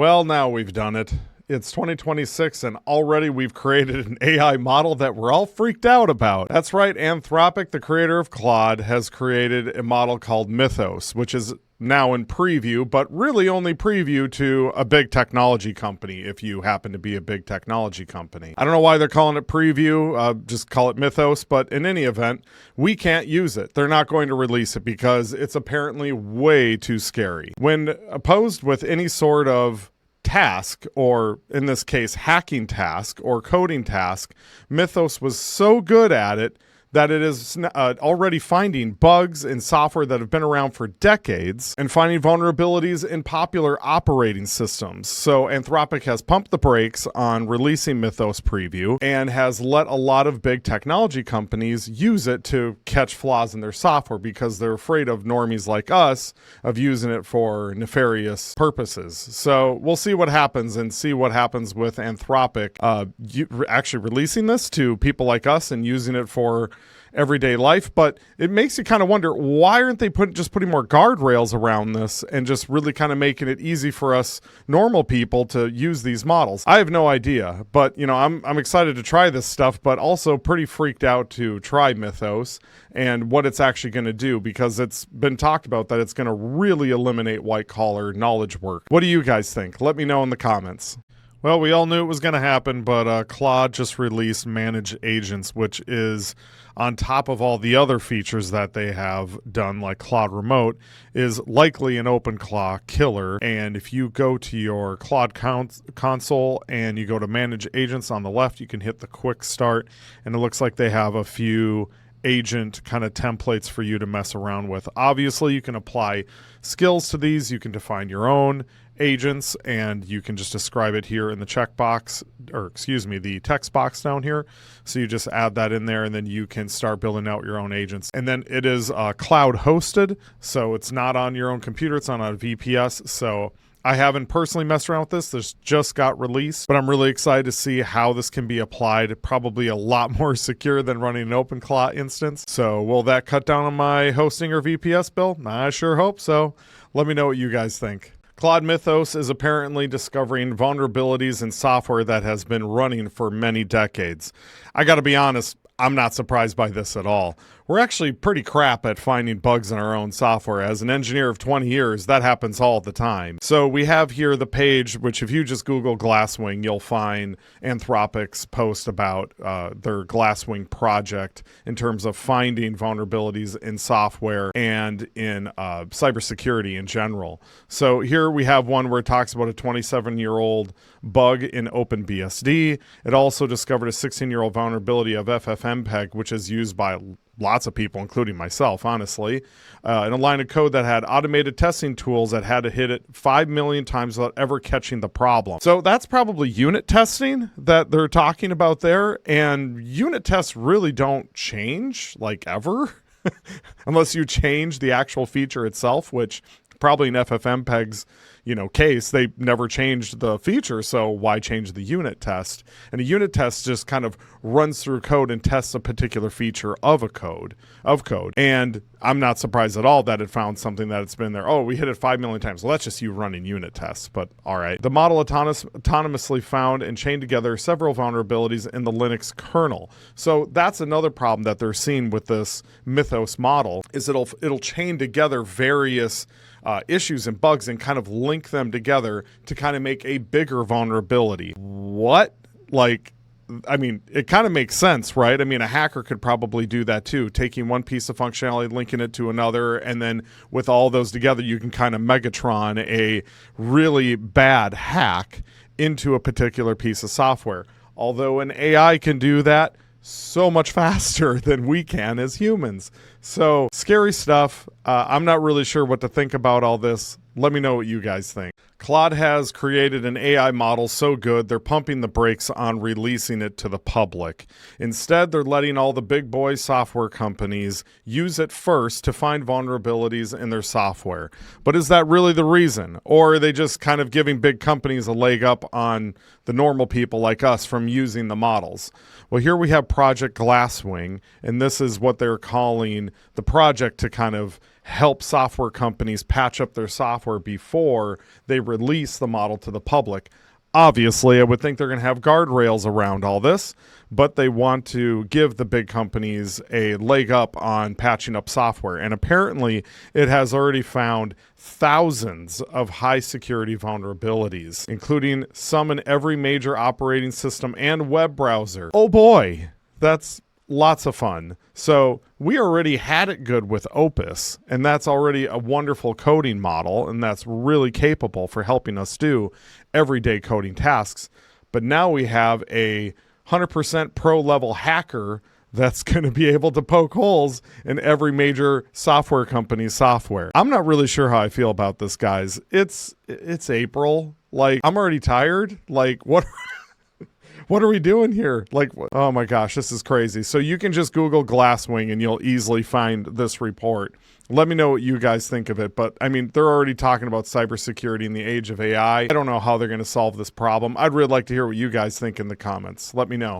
Well, now we've done it. It's 2026 and already we've created an AI model that we're all freaked out about. That's right, Anthropic, the creator of Claude, has created a model called Mythos, which is now in preview, but really only preview to a big technology company if you happen to be a big technology company. I don't know why they're calling it preview, just call it Mythos, but in any event, we can't use it. They're not going to release it because it's apparently way too scary. When opposed with any sort of task, or in this case, hacking task or coding task, Mythos was so good at it that it is already finding bugs in software that have been around for decades and finding vulnerabilities in popular operating systems. So Anthropic has pumped the brakes on releasing Mythos preview and has let a lot of big technology companies use it to catch flaws in their software because they're afraid of normies like us of using it for nefarious purposes. So we'll see what happens and see what happens with Anthropic actually releasing this to people like us and using it for everyday life. But it makes you kind of wonder, why aren't they putting more guardrails around this and just really kind of making it easy for us normal people to use these models? I have no idea, but you know, I'm excited to try this stuff, but also pretty freaked out to try Mythos and what it's actually going to do, because it's been talked about that it's going to really eliminate white collar knowledge work. What do you guys think? Let me know in the comments. Well, we all knew it was going to happen, but Claude just released Manage Agents, which is on top of all the other features that they have done, like Claude Remote, is likely an OpenClaw killer. And if you go to your Claude console and you go to Manage Agents on the left, you can hit the quick start, and it looks like they have a few agent kind of templates for you to mess around with. Obviously, you can apply skills to these. You can define your own agents, and you can just describe it here in the checkbox, or excuse me, the text box down here. So you just add that in there, and then you can start building out your own agents. And then it is cloud hosted, so it's not on your own computer. It's on a VPS. So I haven't personally messed around with this. This just got released, but I'm really excited to see how this can be applied. Probably a lot more secure than running an OpenClaw instance. So will that cut down on my hosting or VPS bill? I sure hope so. Let me know what you guys think. Claude Mythos is apparently discovering vulnerabilities in software that has been running for many decades. I gotta be honest, I'm not surprised by this at all. We're actually pretty crap at finding bugs in our own software. As an engineer of 20 years, that happens all the time. So we have here the page, which if you just Google Glasswing, you'll find Anthropic's post about their Glasswing project in terms of finding vulnerabilities in software and in cybersecurity in general. So here we have one where it talks about a 27-year-old bug in OpenBSD. It also discovered a 16-year-old vulnerability of FFMPEG, which is used by lots of people, including myself, honestly, in a line of code that had automated testing tools that had to hit it 5 million times without ever catching the problem. So that's probably unit testing that they're talking about there. And unit tests really don't change, like, ever, unless you change the actual feature itself, which probably in FFmpeg's case, they never changed the feature, so why change the unit test? And a unit test just kind of runs through code and tests a particular feature of code. And I'm not surprised at all that it found something that it's been there. Oh, we hit it 5 million times. Well, that's just you running unit tests, but all right. The model autonomously found and chained together several vulnerabilities in the Linux kernel. So that's another problem that they're seeing with this Mythos model, is it'll chain together various issues and bugs and kind of link them together to kind of make a bigger vulnerability. What? Like, I mean, it kind of makes sense, right? I mean, a hacker could probably do that too, taking one piece of functionality, linking it to another, and then with all those together, you can kind of Megatron a really bad hack into a particular piece of software. Although an AI can do that so much faster than we can as humans. So scary stuff. I'm not really sure what to think about all this. Let me know what you guys think. Claude has created an AI model so good, they're pumping the brakes on releasing it to the public. Instead, they're letting all the big boy software companies use it first to find vulnerabilities in their software. But is that really the reason? Or are they just kind of giving big companies a leg up on the normal people like us from using the models? Well, here we have Project Glasswing, and this is what they're calling the project to kind of help software companies patch up their software before they release the model to the public. Obviously, I would think they're going to have guardrails around all this, but they want to give the big companies a leg up on patching up software. And apparently, it has already found thousands of high security vulnerabilities, including some in every major operating system and web browser. Oh boy, that's lots of fun. So we already had it good with Opus, and that's already a wonderful coding model, and that's really capable for helping us do everyday coding tasks. But now we have a 100% pro level hacker that's going to be able to poke holes in every major software company's software. I'm not really sure how I feel about this, guys. It's April. Like, I'm already tired. Like, what are we doing here? Like, oh my gosh, this is crazy. So you can just Google Glasswing and you'll easily find this report. Let me know what you guys think of it. But I mean, they're already talking about cybersecurity in the age of AI. I don't know how they're going to solve this problem. I'd really like to hear what you guys think in the comments. Let me know.